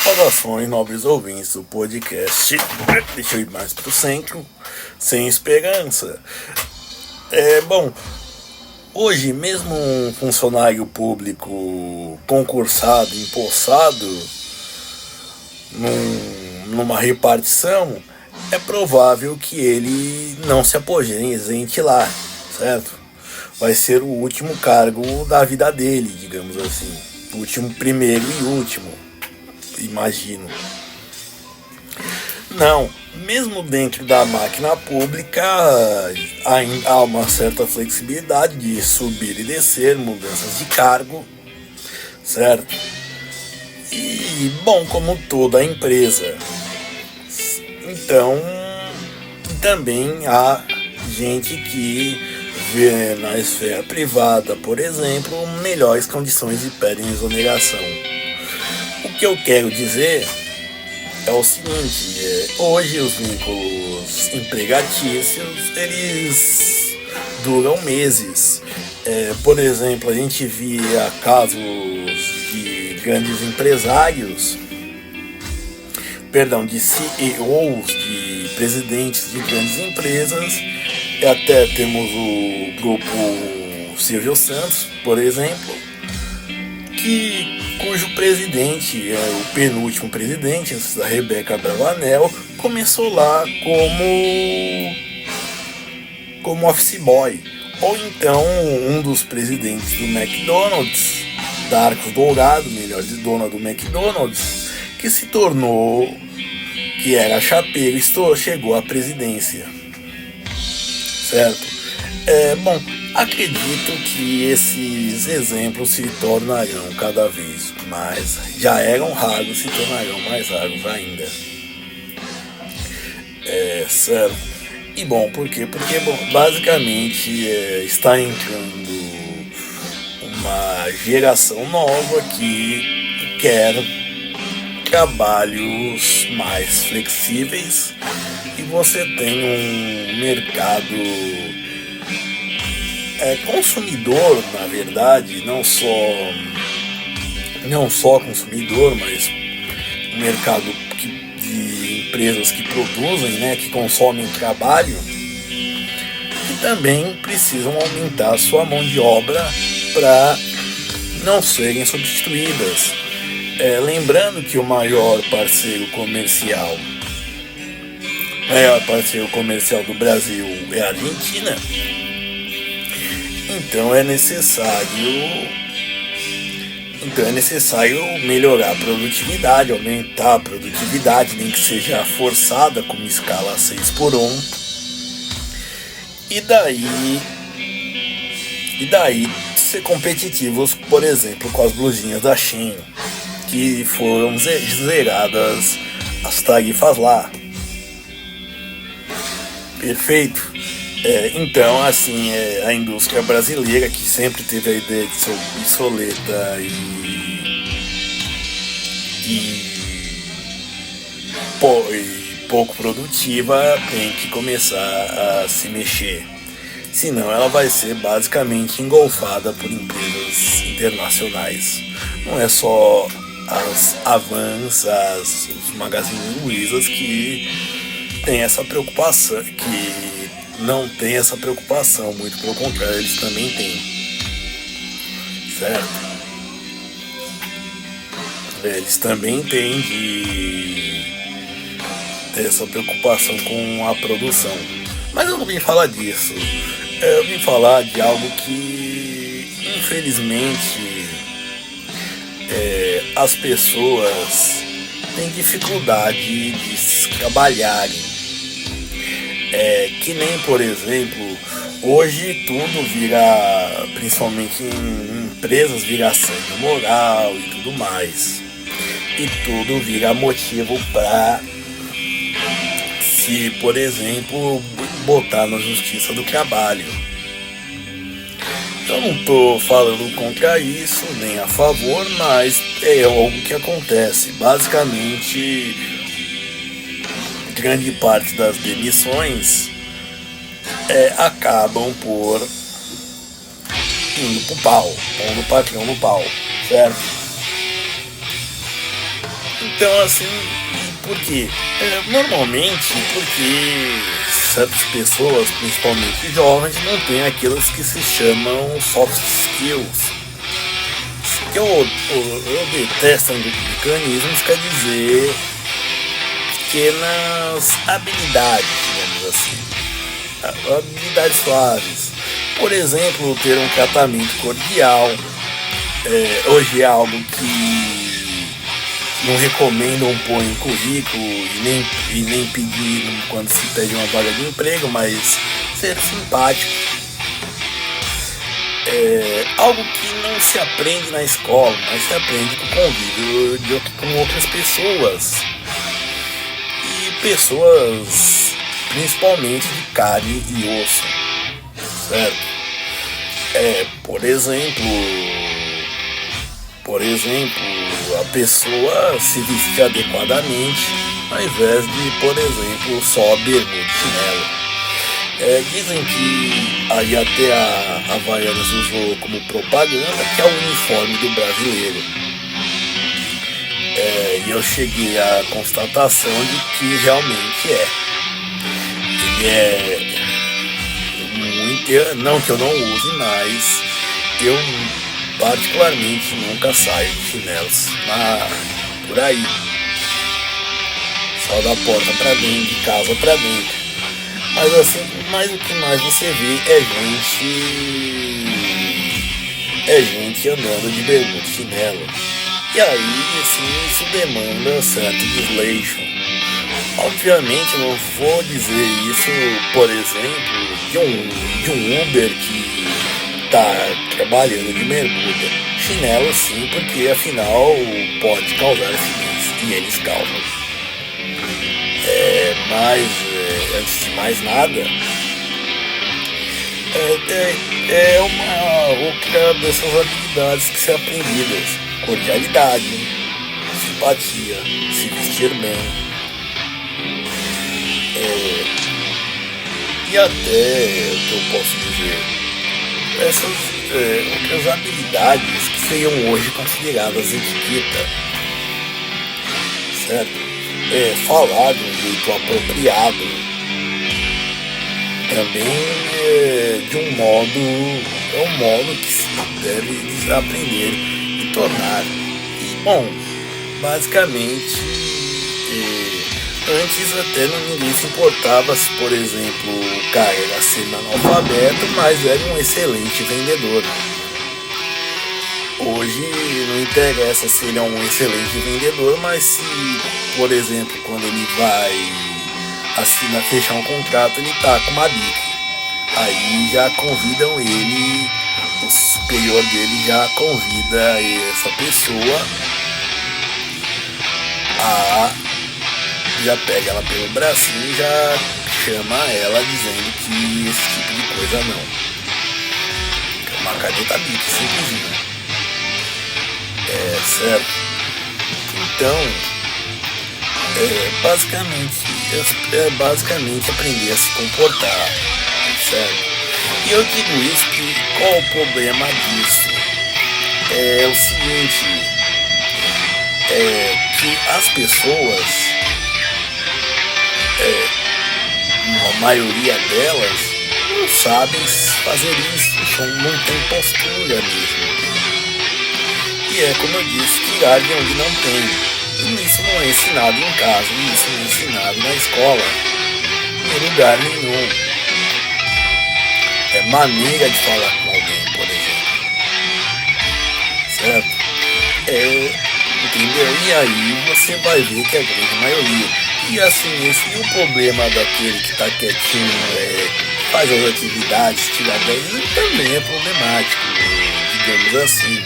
Saudações, nobres ouvintes do podcast. Deixa eu ir mais pro centro. Sem esperança. Bom, hoje mesmo um funcionário público concursado, empossado numa repartição, é provável que ele não se aposente lá, certo? Vai ser o último cargo da vida dele, digamos assim. O último, primeiro e último, imagino. Não, mesmo dentro da máquina pública ainda há uma certa flexibilidade de subir e descer, mudanças de cargo, certo? E, bom, como toda empresa. Então, também há gente que vê na esfera privada, por exemplo, melhores condições e pedem exoneração. O que eu quero dizer é o seguinte, hoje os vínculos empregatícios, eles duram meses. Por exemplo, a gente via casos de grandes empresários, de CEOs, de presidentes de grandes empresas, e até temos o grupo Silvio Santos, por exemplo, cujo presidente, o penúltimo presidente, antes da Rebeca Bravanel, começou lá como office boy. Ou então um dos presidentes do McDonald's, da Arcos Dourado, melhor de dona do McDonald's, que era chapeiro e chegou à presidência. Certo? Bom, acredito que esses exemplos se tornarão cada vez mais, já eram raros, se tornarão mais raros ainda. Certo? E bom, por quê? Porque, bom, basicamente está entrando uma geração nova que quer trabalhos mais flexíveis, e você tem um mercado consumidor, na verdade, não só consumidor, mas um mercado de empresas que produzem, que consomem trabalho, que também precisam aumentar a sua mão de obra para não serem substituídas. Lembrando que o maior parceiro comercial do Brasil é a Argentina. Então é necessário melhorar a produtividade, aumentar a produtividade, nem que seja forçada, como escala 6x1. E daí ser competitivos, por exemplo, com as blusinhas da Shein, que foram zeradas as tarifas lá. Perfeito? Então, assim, a indústria brasileira, que sempre teve a ideia de ser obsoleta e pouco produtiva, tem que começar a se mexer. Senão ela vai ser basicamente engolfada por empresas internacionais. Não é só as Avans, os Magazine Luizas que tem essa preocupação, que não tem essa preocupação, muito pelo contrário, eles também têm, certo? Eles também têm de ter essa preocupação com a produção. Mas eu não vim falar disso, eu vim falar de algo que, infelizmente, as pessoas têm dificuldade de trabalharem. Que nem, por exemplo, hoje tudo vira, principalmente em empresas, vira assédio moral e tudo mais. E tudo vira motivo para se, por exemplo, botar na justiça do trabalho. Eu não estou falando contra isso, nem a favor, mas é algo que acontece. Basicamente, grande parte das demissões acabam por indo pro pau, pondo o patrão no pau, certo? Então, assim, por quê? Normalmente porque certas pessoas, principalmente jovens, não têm aquelas que se chamam soft skills. Eu detesto mecanismos, quer dizer, pequenas habilidades, digamos assim, habilidades suaves. Por exemplo, ter um tratamento cordial. Hoje é algo que não recomendam pôr em currículo e nem pedir quando se pede uma vaga de emprego, mas ser simpático. Algo que não se aprende na escola, mas se aprende com o convívio com outras pessoas. E pessoas principalmente de carne e osso, certo? Por exemplo, a pessoa se vestir adequadamente, ao invés de, por exemplo, só bermuda e chinelo. Dizem que aí até a Havaianas usou como propaganda que é o uniforme do brasileiro. E eu cheguei à constatação de que realmente é. Ele muito. Não que eu não use, mas eu particularmente nunca saio de chinelos por aí. Só da porta pra dentro, de casa pra dentro. Mas assim, o que mais você vê é gente andando de bermuda e chinelo. E aí, assim, isso demanda certo desleixo. Obviamente eu não vou dizer isso, por exemplo, de um Uber que tá trabalhando de bermuda. Chinelo sim, porque afinal pode causar acidentes e eles causam. Mas antes de mais nada, é uma outra dessas habilidades que são aprendidas: cordialidade, simpatia, se vestir bem. E até o que eu posso dizer, essas outras habilidades que seriam hoje consideradas etiqueta, certo? Falar de um jeito apropriado, também de um modo que se deve aprender e tornar. E bom, basicamente, antes até ninguém se importava se, por exemplo, o cara era semi-analfabeto, mas era um excelente vendedor. Hoje não interessa se ele é um excelente vendedor, mas se, por exemplo, quando ele vai fechar um contrato, ele tá com uma bique. Aí já convidam ele, o superior dele já convida essa pessoa já pega ela pelo bracinho e já chama ela dizendo que esse tipo de coisa não. Uma caneta bique, simplesinho. Certo? Então, basicamente aprender a se comportar, certo? E eu digo isso que qual o problema disso? É o seguinte, que as pessoas, a maioria delas, não sabem fazer isso, não tem postura mesmo. E como eu disse, tirar de onde não tem. E isso não é ensinado em casa, isso não é ensinado na escola, em lugar nenhum. É maneira de falar com alguém, por exemplo. Certo? Entendeu? E aí você vai ver que é a grande maioria. E assim, esse o problema daquele que tá quietinho, faz as atividades, tira 10, também é problemático, digamos assim.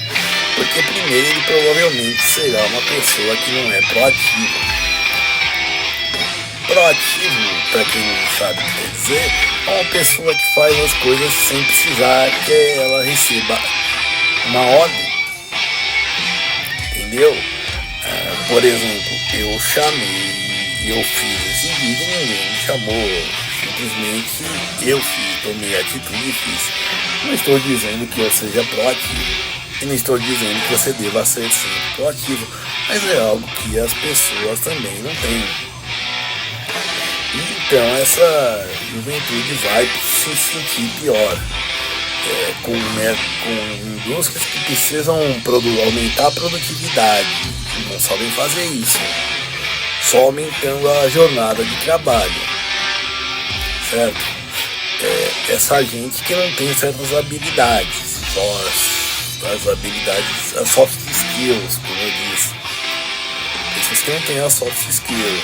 Porque primeiro ele provavelmente será uma pessoa que não é proativa. Proativo, para quem não sabe o que quer dizer, é uma pessoa que faz as coisas sem precisar que ela receba uma ordem. Entendeu? Por exemplo, eu fiz esse vídeo e ninguém me chamou. Simplesmente eu tomei a atitude e fiz. Não estou dizendo que eu seja proativo. E não estou dizendo que você deva ser sempre proativo, mas é algo que as pessoas também não têm. Então essa juventude vai se sentir pior. Com indústrias que precisam aumentar a produtividade, e não sabem fazer isso, só aumentando a jornada de trabalho, certo? Essa gente que não tem certas habilidades, só as habilidades, as soft skills, como eu disse, pessoas que não têm as soft skills,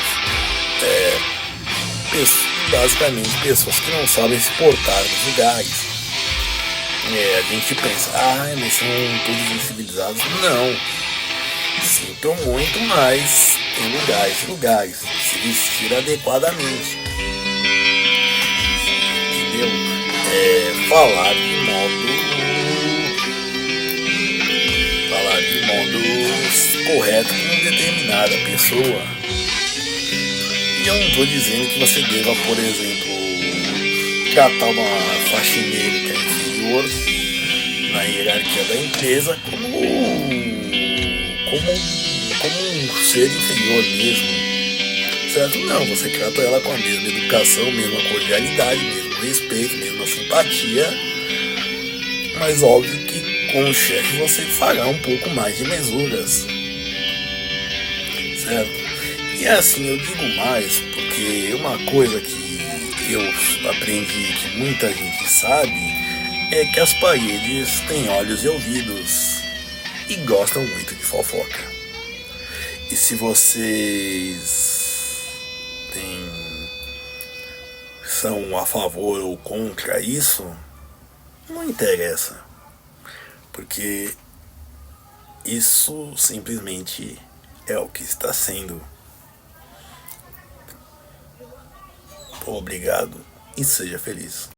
basicamente pessoas que não sabem se portar nos lugares. A gente pensa, mas são todos incivilizados. Não. Sinto muito, mas tem lugares. Se vestir adequadamente. Entendeu? Falar de modo correto com determinada pessoa. E eu não estou dizendo que você deva, por exemplo, tratar uma faxineira que é inferior na hierarquia da empresa como um ser inferior mesmo, certo? Não, você trata ela com a mesma educação, mesma cordialidade, mesmo respeito, mesma simpatia, mas óbvio que com o chefe você fará um pouco mais de mesuras, certo? E assim eu digo mais porque uma coisa que eu aprendi que muita gente sabe é que as paredes têm olhos e ouvidos e gostam muito de fofoca. E se vocês são a favor ou contra isso, não interessa, porque isso simplesmente é o que está sendo. Obrigado e seja feliz.